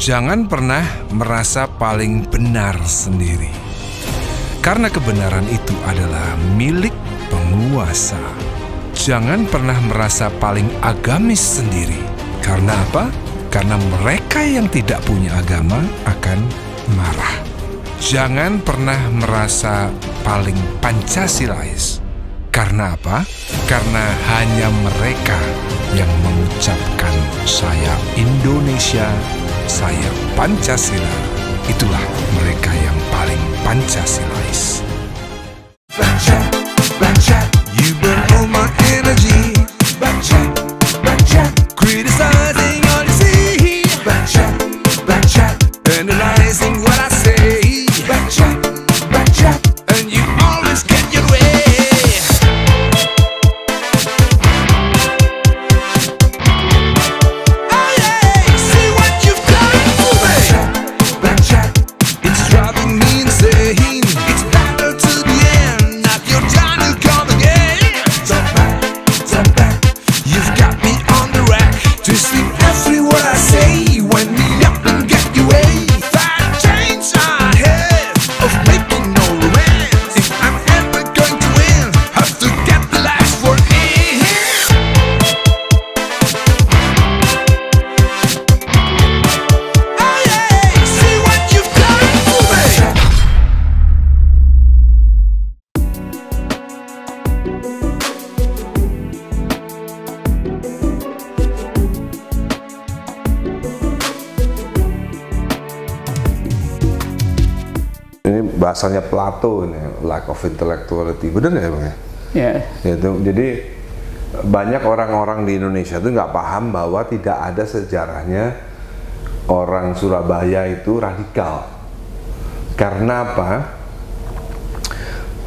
Jangan pernah merasa paling benar sendiri, karena kebenaran itu adalah milik penguasa. Jangan pernah merasa paling agamis sendiri. Karena apa? Karena mereka yang tidak punya agama akan marah. Jangan pernah merasa paling Pancasilais. Karena apa? Karena hanya mereka yang mengucapkan saya Indonesia, saya Pancasila. Itulah mereka yang paling Pancasilais. Baca, you burn all my energy. Baca, criticizing all you see. Baca, analyzing what I say. Baca, and you always get your way. Oh yeah, see what you've done to me. Baca, it's driving me insane. It's battle to the end, not your time to come again. Turn back, you've got me on the rack. Twisting every word I say, wind me up and get you away. That change I have of making no romance. If I'm ever going to win, have to get the last word in. Oh yeah, see what you've done to me. Ini bahasanya Plato ini, lack of intellectuality, bener ya bang ya? Ya. Jadi banyak orang-orang di Indonesia itu nggak paham bahwa tidak ada sejarahnya orang Surabaya itu radikal. Karena apa?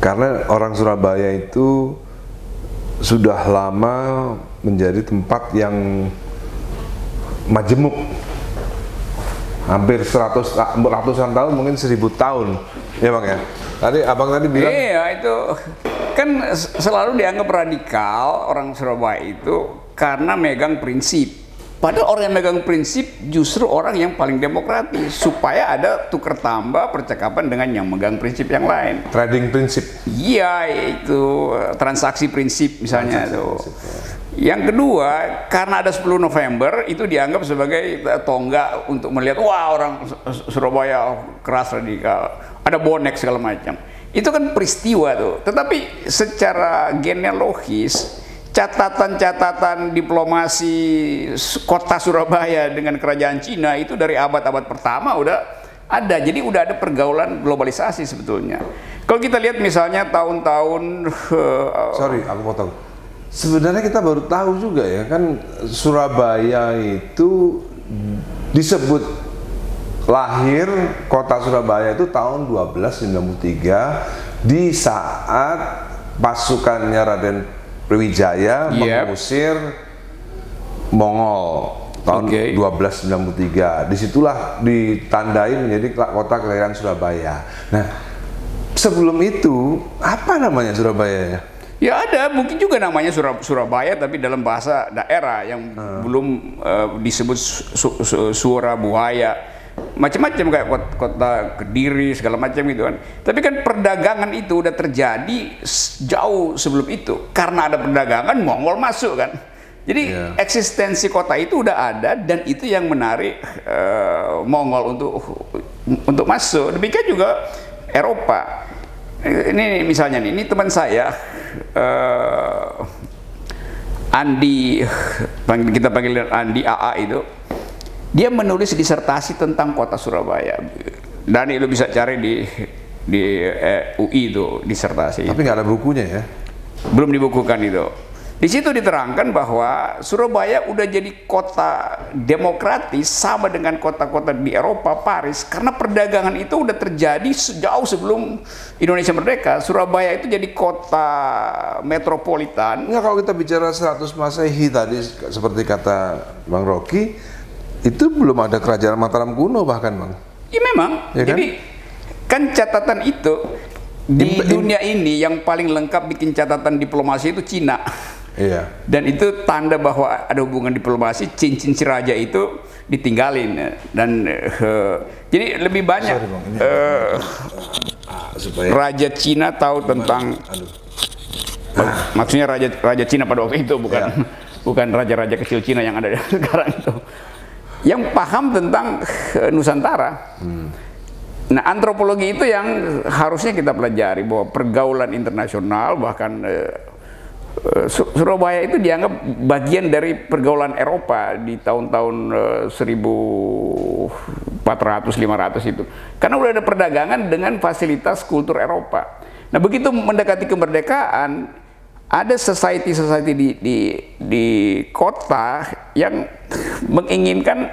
Karena orang Surabaya itu sudah lama menjadi tempat yang majemuk. Hampir ratusan tahun, mungkin 1000 tahun, ya bang ya. Tadi abang tadi bilang. Iya, itu kan selalu dianggap radikal orang Surabaya itu karena megang prinsip. Padahal orang yang megang prinsip justru orang yang paling demokratis, supaya ada tukar tambah percakapan dengan yang megang prinsip yang lain. Trading prinsip. Iya, itu transaksi prinsip misalnya itu. Yang kedua, karena ada 10 November itu dianggap sebagai tonggak untuk melihat wah orang Surabaya keras radikal, ada bonek segala macam. Itu kan peristiwa tuh. Tetapi secara genealogis, catatan-catatan diplomasi kota Surabaya dengan kerajaan Cina itu dari abad-abad pertama udah ada. Jadi udah ada pergaulan globalisasi sebetulnya. Kalau kita lihat misalnya tahun-tahun Sorry, aku potong. Sebenarnya kita baru tahu juga ya kan, Surabaya itu disebut lahir kota Surabaya itu tahun 1293 di saat pasukannya Raden Brawijaya mengusir Mongol tahun 1293. Disitulah ditandai menjadi kota kelahiran Surabaya. Nah, sebelum itu apa namanya Surabaya? Ya ada, mungkin juga namanya Surabaya tapi dalam bahasa daerah yang belum disebut Surabaya. Macam-macam kayak kota Kediri segala macam gitu kan. Tapi kan perdagangan itu udah terjadi jauh sebelum itu. Karena ada perdagangan, Mongol masuk kan. Jadi eksistensi kota itu udah ada dan itu yang menarik Mongol untuk masuk. Demikian juga Eropa. Ini misalnya nih, ini teman saya Andi, kita panggil Andi AA itu, dia menulis disertasi tentang kota Surabaya. Dan itu bisa cari di UI itu disertasi. Tapi nggak ada bukunya ya? Belum dibukukan itu. Di situ diterangkan bahwa Surabaya udah jadi kota demokratis sama dengan kota-kota di Eropa, Paris, karena perdagangan itu udah terjadi jauh sebelum Indonesia merdeka. Surabaya itu jadi kota metropolitan. Nggak, kalau kita bicara 100 Masehi tadi seperti kata Bang Rocky, itu belum ada kerajaan Mataram kuno bahkan bang. Iya memang. Ya kan? Jadi kan catatan itu di dunia ini yang paling lengkap bikin catatan diplomasi itu Cina. Iya. Dan itu tanda bahwa ada hubungan diplomasi, cincin si raja itu ditinggalin. Dan jadi lebih banyak Sorry, Bang, ini supaya Raja Cina tahu tentang, maksudnya Raja Cina pada waktu itu, bukan bukan raja-raja kecil Cina yang ada sekarang itu, yang paham tentang Nusantara. Nah, antropologi itu yang harusnya kita pelajari, bahwa pergaulan internasional, bahkan Surabaya itu dianggap bagian dari pergaulan Eropa di tahun-tahun 1400-500 itu, karena udah ada perdagangan dengan fasilitas kultur Eropa. Nah, begitu mendekati kemerdekaan, ada society di kota yang menginginkan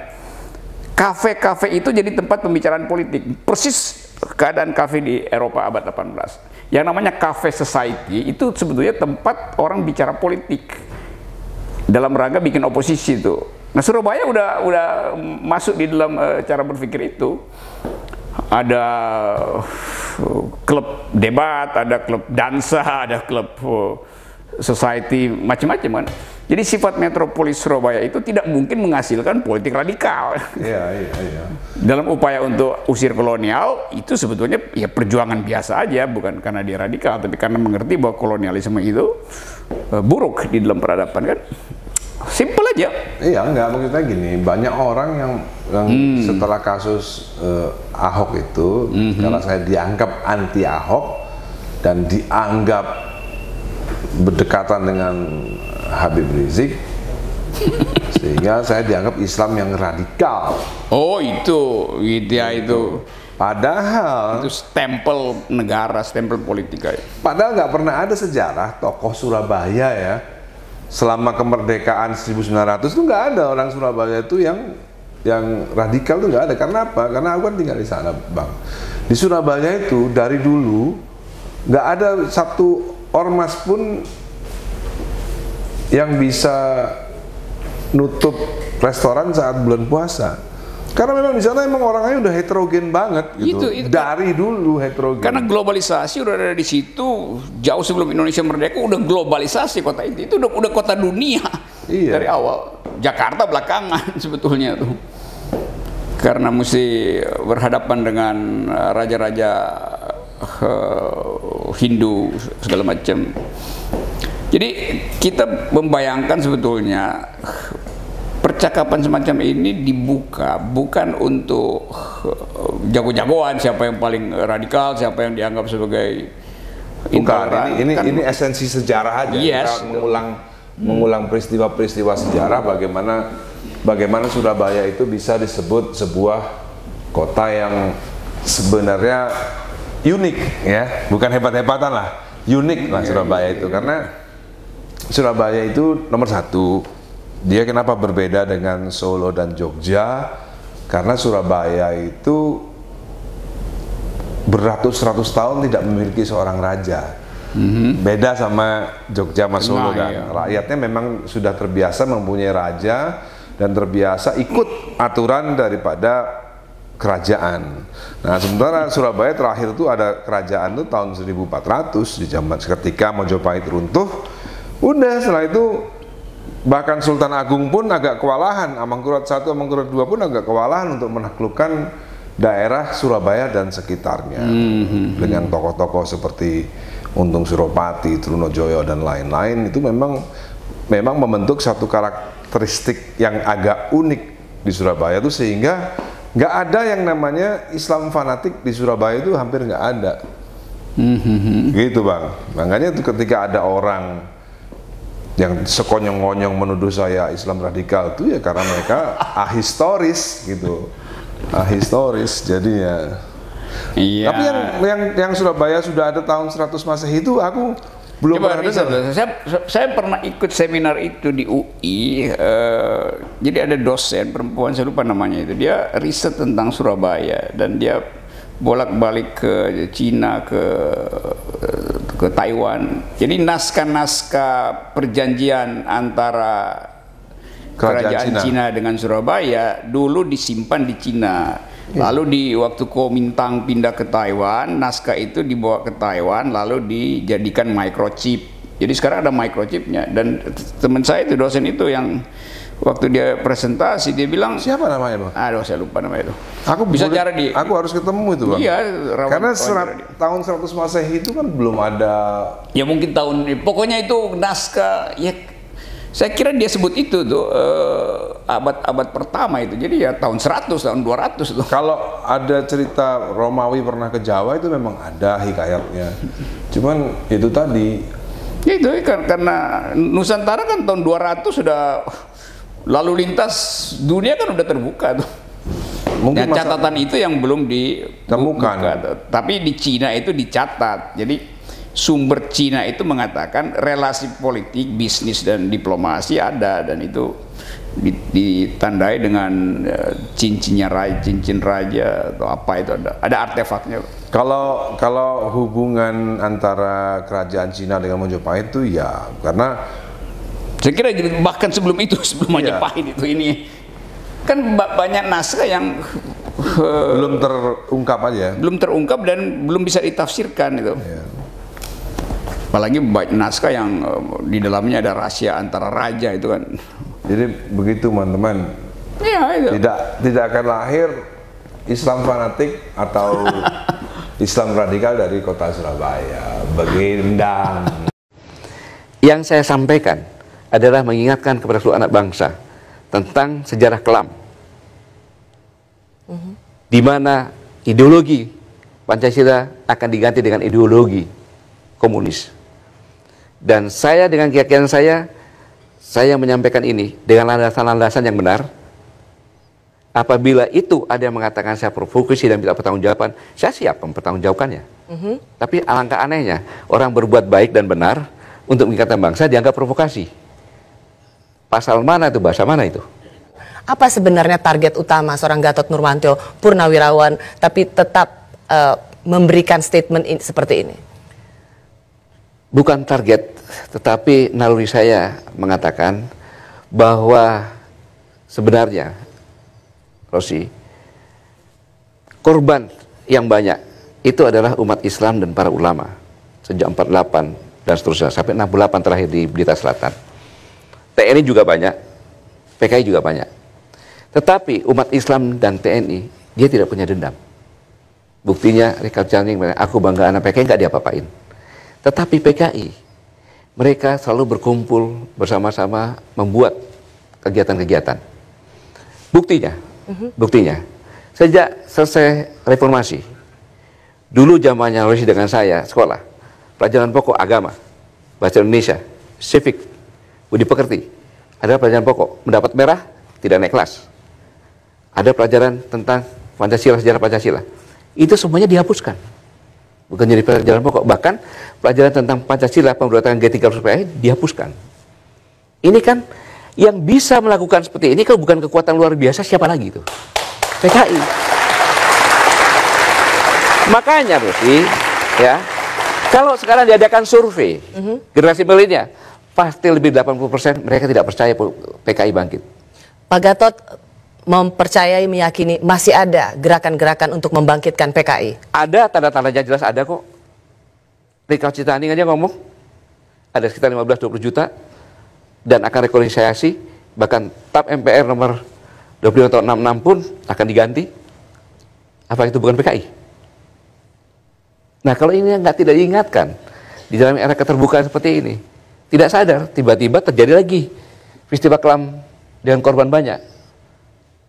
kafe-kafe itu jadi tempat pembicaraan politik. Persis keadaan kafe di Eropa abad 18. Yang namanya cafe society itu sebetulnya tempat orang bicara politik dalam rangka bikin oposisi itu. Nah, Surabaya udah masuk di dalam cara berpikir itu. Ada klub debat, ada klub dansa, ada klub society, macam-macam kan. Jadi sifat metropolis Surabaya itu tidak mungkin menghasilkan politik radikal. Iya. Dalam upaya untuk usir kolonial, itu sebetulnya ya perjuangan biasa aja, bukan karena dia radikal, tapi karena mengerti bahwa kolonialisme itu buruk di dalam peradaban kan. Simple aja. Iya, enggak, maksudnya gini, banyak orang yang setelah kasus Ahok itu, karena saya dianggap anti Ahok dan dianggap berdekatan dengan Habib Rizik, sehingga saya dianggap Islam yang radikal. Oh, itu Padahal itu stempel negara, stempel politik aja. Padahal nggak pernah ada sejarah tokoh Surabaya ya, selama kemerdekaan 1900 itu nggak ada orang Surabaya itu yang radikal, tuh nggak ada. Karena apa? Karena aku kan tinggal di sana, Bang. Di Surabaya itu dari dulu nggak ada satu ormas pun yang bisa nutup restoran saat bulan puasa. Karena memang di sana emang orangnya udah heterogen banget gitu. Itu dari dulu heterogen. Karena globalisasi udah ada di situ jauh sebelum Indonesia merdeka, udah globalisasi kota itu udah kota dunia. Iya. Dari awal. Jakarta belakangan sebetulnya tuh. Karena mesti berhadapan dengan raja-raja Hindu segala macam. Jadi kita membayangkan sebetulnya percakapan semacam ini dibuka bukan untuk jago-jagoan, siapa yang paling radikal, siapa yang dianggap sebagai bukan, ini esensi sejarah aja. Yes. Kita mengulang peristiwa-peristiwa sejarah, bagaimana Surabaya itu bisa disebut sebuah kota yang sebenarnya unik ya, bukan hebat-hebatan lah, unik lah Surabaya itu. Karena Surabaya itu nomor satu, dia kenapa berbeda dengan Solo dan Jogja? Karena Surabaya itu beratus-ratus tahun tidak memiliki seorang raja. Beda sama Jogja sama Solo kan. Iya. Rakyatnya memang sudah terbiasa mempunyai raja dan terbiasa ikut aturan daripada kerajaan. Nah, sementara Surabaya terakhir itu ada kerajaan itu tahun 1400 di zaman ketika Majapahit runtuh. Udah setelah itu bahkan Sultan Agung pun agak kewalahan, Amangkurat I, Amangkurat II pun agak kewalahan untuk menaklukkan daerah Surabaya dan sekitarnya dengan tokoh-tokoh seperti Untung Suropati, Trunojoyo dan lain-lain. Itu memang membentuk satu karakteristik yang agak unik di Surabaya itu, sehingga nggak ada yang namanya Islam fanatik di Surabaya, itu hampir nggak ada. Gitu, Bang. Makanya itu ketika ada orang yang sekonyong-konyong menuduh saya Islam radikal, itu ya karena mereka ahistoris gitu, ahistoris jadinya. Iya. Tapi yang Surabaya sudah ada tahun 100 Masehi itu aku belum pernah dengar. Saya pernah ikut seminar itu di UI. Jadi ada dosen perempuan, saya lupa namanya itu. Dia riset tentang Surabaya dan dia bolak-balik ke Cina, ke Taiwan. Jadi naskah-naskah perjanjian antara kerajaan Cina dengan Surabaya dulu disimpan di Cina. Lalu di waktu Kuomintang pindah ke Taiwan, naskah itu dibawa ke Taiwan lalu dijadikan microchip Jadi sekarang ada microchipnya, dan teman saya itu, dosen itu, yang waktu dia presentasi dia bilang, siapa namanya Bang? aduh saya lupa namanya itu. Aku bisa boleh, cara di, aku harus ketemu itu Bang. Iya, karena tahun 100 Masehi itu kan belum ada. Ya mungkin tahun, pokoknya itu naskah, ya saya kira dia sebut itu tuh abad pertama itu. Jadi ya tahun 100, tahun 200 tuh. Kalau ada cerita Romawi pernah ke Jawa itu memang ada hikayatnya. Cuman itu tadi. Ya itu karena Nusantara kan tahun 200 sudah lalu lintas dunia kan udah terbuka tuh. Mungkin catatan itu yang belum ditemukan. Tapi di Cina itu dicatat. Jadi sumber Cina itu mengatakan relasi politik, bisnis dan diplomasi ada, dan itu ditandai dengan cincin raja atau apa itu, ada artefaknya. Kalau hubungan antara kerajaan Cina dengan Majapahit itu ya karena saya kira bahkan sebelum itu, sebelum Majapahit itu, ini kan banyak naskah yang belum terungkap aja. Belum terungkap dan belum bisa ditafsirkan itu. Ya. Apalagi banyak naskah yang di dalamnya ada rahasia antara raja itu kan. Jadi begitu teman-teman. Ya, itu. Tidak akan lahir Islam fanatik atau Islam radikal dari kota Surabaya. Begindang. Yang saya sampaikan adalah mengingatkan kepada seluruh anak bangsa tentang sejarah kelam, di mana ideologi Pancasila akan diganti dengan ideologi komunis. Dan saya dengan keyakinan saya menyampaikan ini dengan landasan-landasan yang benar. Apabila itu ada yang mengatakan saya provokasi dan tidak pertanggungjawaban, saya siap mempertanggungjawabkannya. Tapi alangkah anehnya orang berbuat baik dan benar untuk mengingatkan bangsa dianggap provokasi. Pasal mana itu, bahasa mana itu? Apa sebenarnya target utama seorang Gatot Nurmantio, purnawirawan, tapi tetap memberikan statement seperti ini? Bukan target, tetapi naluri saya mengatakan bahwa sebenarnya, Rosi, korban yang banyak itu adalah umat Islam dan para ulama sejak 48 dan seterusnya sampai 68 terakhir di Blitar Selatan. TNI juga banyak, PKI juga banyak. Tetapi umat Islam dan TNI dia tidak punya dendam. Buktinya Richard Channing, aku bangga anak PKI nggak diapa-apain. Tetapi PKI mereka selalu berkumpul bersama-sama membuat kegiatan-kegiatan. Buktinya sejak selesai reformasi, dulu zamannya Rosi dengan saya sekolah, pelajaran pokok agama, bahasa Indonesia, civic, budi pekerti, ada pelajaran pokok, mendapat merah tidak naik kelas. Ada pelajaran tentang Pancasila, sejarah Pancasila, itu semuanya dihapuskan, bukan jadi pelajaran pokok. Bahkan pelajaran tentang Pancasila, pemberontakan G30 dihapuskan. Ini kan yang bisa melakukan seperti ini kalau bukan kekuatan luar biasa, siapa lagi itu? PKI. Makanya Rosi, ya, kalau sekarang diadakan survei generasi milenial, pasti lebih 80% mereka tidak percaya PKI bangkit. Pak Gatot mempercayai, meyakini masih ada gerakan-gerakan untuk membangkitkan PKI? Ada tanda-tandanya jelas, ada kok. Richard Channing aja ngomong ada sekitar 15-20 juta dan akan rekonsiliasi, bahkan TAP MPR nomor 25 tahun 66 pun akan diganti. Apa itu bukan PKI? Nah, kalau ini tidak diingatkan di dalam era keterbukaan seperti ini, tidak sadar, tiba-tiba terjadi lagi peristiwa kelam dengan korban banyak.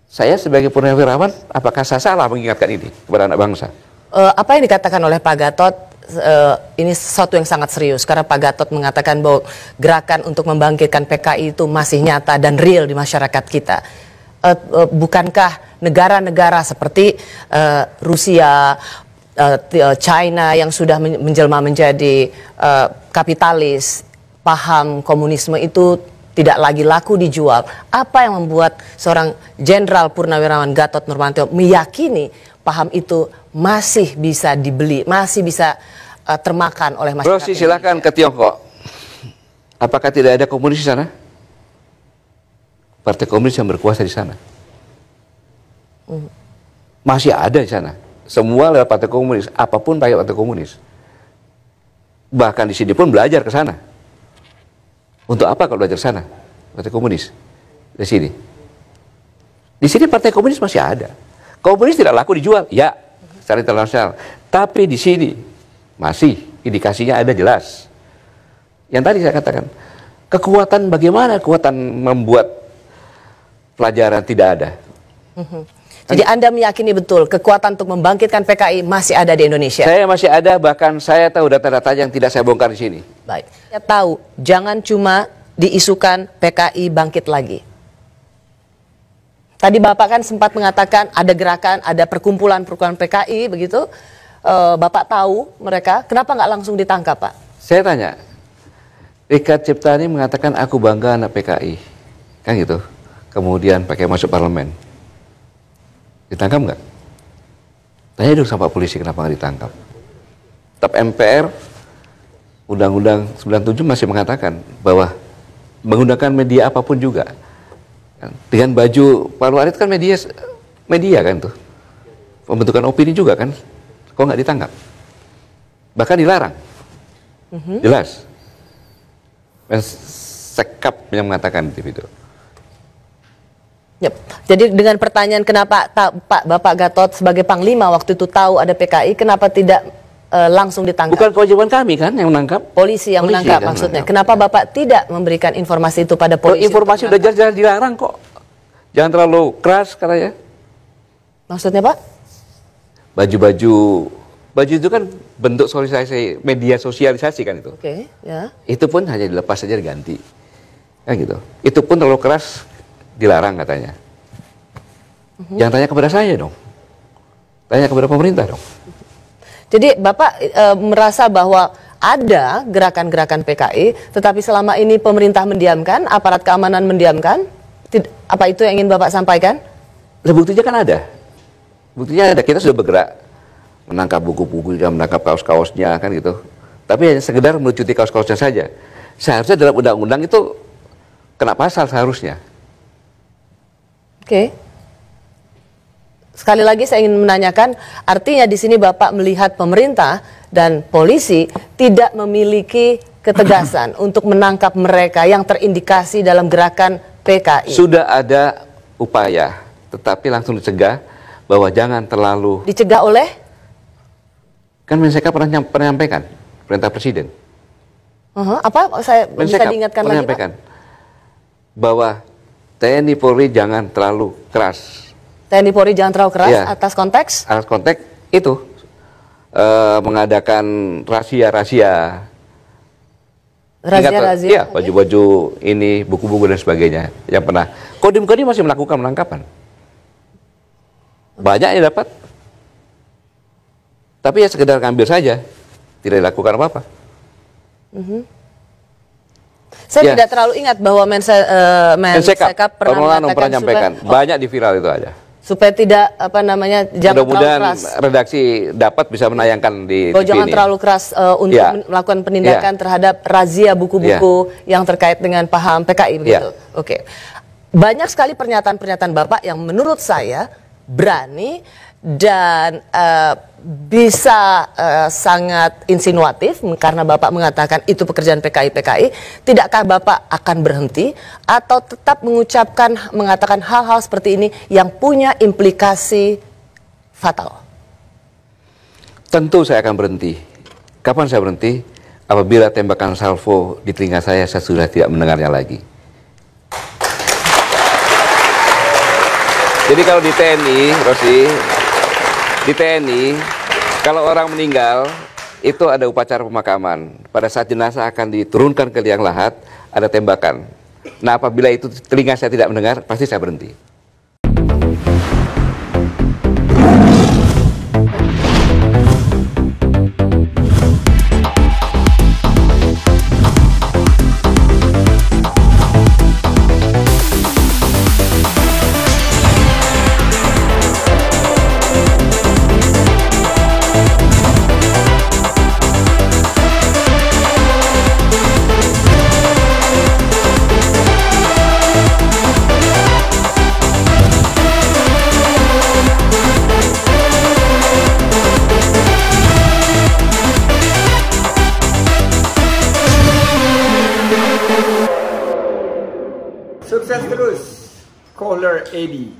Saya sebagai purnawirawan, apakah saya salah mengingatkan ini kepada anak bangsa? Apa yang dikatakan oleh Pak Gatot ini sesuatu yang sangat serius, karena Pak Gatot mengatakan bahwa gerakan untuk membangkitkan PKI itu masih nyata dan real di masyarakat kita. Bukankah negara-negara seperti Rusia, China yang sudah menjelma menjadi kapitalis, paham komunisme itu tidak lagi laku dijual? Apa yang membuat seorang Jenderal Purnawirawan Gatot Nurmantio meyakini paham itu masih bisa dibeli, masih bisa termakan oleh masyarakat? Rosi, silakan ke Tiongkok. Apakah tidak ada komunis di sana? Partai komunis yang berkuasa di sana. Masih ada di sana. Semua lewat partai komunis, apapun pakai partai komunis. Bahkan di sini pun belajar ke sana. Untuk apa kalau belajar sana? Partai Komunis. Di sini. Di sini Partai Komunis masih ada. Komunis tidak laku dijual, ya, secara internasional. Tapi di sini masih indikasinya ada jelas. Yang tadi saya katakan, kekuatan bagaimana kekuatan membuat pelajaran tidak ada. Jadi Anda meyakini betul kekuatan untuk membangkitkan PKI masih ada di Indonesia? Saya masih ada, bahkan saya tahu data-data yang tidak saya bongkar di sini. Baik. Saya tahu, jangan cuma diisukan PKI bangkit lagi. Tadi Bapak kan sempat mengatakan ada gerakan, ada perkumpulan-perkumpulan PKI, begitu. Bapak tahu mereka, kenapa nggak langsung ditangkap, Pak? Saya tanya, Richard Ciptani mengatakan aku bangga anak PKI, kan gitu. Kemudian pakai masuk parlemen. Ditangkap nggak? Tanya dulu sama polisi kenapa nggak ditangkap. Tetap MPR, Undang-Undang 97 masih mengatakan bahwa menggunakan media apapun juga. Dengan baju Pak Luarit kan media kan tuh. Pembentukan opini juga kan. Kok nggak ditangkap? Bahkan dilarang. Jelas. Sekap yang mengatakan di situ. Yep. Jadi dengan pertanyaan kenapa Pak Bapak Gatot sebagai Panglima waktu itu tahu ada PKI, kenapa tidak langsung ditangkap? Bukan kewajiban kami kan yang menangkap? Polisi yang menangkap kan maksudnya. Kenapa Bapak tidak memberikan informasi itu pada polisi? Informasi udah jelas dilarang kok. Jangan terlalu keras katanya. Maksudnya Pak? Baju itu kan bentuk sosialisasi, media sosialisasi kan itu. Oke, ya. Itu pun hanya dilepas saja diganti. Kan gitu. Itu pun terlalu keras dilarang katanya. Jangan tanya kepada saya dong. Tanya kepada pemerintah dong. Jadi Bapak merasa bahwa ada gerakan-gerakan PKI, tetapi selama ini pemerintah mendiamkan, aparat keamanan mendiamkan. Apa itu yang ingin Bapak sampaikan? Lah buktinya kan ada. Buktinya ada, kita sudah bergerak menangkap buku-bukunya, menangkap kaos-kaosnya kan gitu. Tapi hanya sekedar melucuti kaos-kaosnya saja. Seharusnya dalam undang-undang itu kena pasal seharusnya. Oke. Sekali lagi saya ingin menanyakan, artinya di sini Bapak melihat pemerintah dan polisi tidak memiliki ketegasan untuk menangkap mereka yang terindikasi dalam gerakan PKI. Sudah ada upaya, tetapi langsung dicegah bahwa jangan terlalu. Dicegah oleh? Kan Mensekap pernah menyampaikan perintah presiden. Apa? Saya bisa diingatkan lagi, menyampaikan bahwa TNI Polri jangan terlalu keras. TNI Polri jangan terlalu keras Ya. atas konteks? Atas konteks itu mengadakan rahasia-rahasia. Razia-razia? Iya, baju-baju ini, buku-buku dan sebagainya yang pernah. Kodim masih melakukan penangkapan. Banyak yang dapat. Tapi ya sekedar ngambil saja, tidak dilakukan apa-apa. Saya Ya. tidak terlalu ingat bahwa Mensekap pernah menyampaikan. Banyak di viral itu aja. Supaya tidak jangan terlalu Mudah-mudahan keras. redaksi dapat bisa menayangkan di TV Jangan ini. terlalu keras untuk Ya. melakukan penindakan terhadap razia buku-buku yang terkait dengan paham PKI begitu. Ya. Oke. Banyak sekali pernyataan-pernyataan Bapak yang menurut saya berani dan bisa sangat insinuatif karena Bapak mengatakan itu pekerjaan PKI. Tidakkah Bapak akan berhenti atau tetap mengatakan hal-hal seperti ini yang punya implikasi fatal? Tentu saya akan berhenti. Kapan saya berhenti? Apabila tembakan salvo di telinga saya sudah tidak mendengarnya lagi. Jadi kalau di TNI, Rosi, di TNI, kalau orang meninggal, itu ada upacara pemakaman. Pada saat jenazah akan diturunkan ke liang lahat, ada tembakan. Nah, apabila itu telinga saya tidak mendengar, pasti saya berhenti. Dollar AD.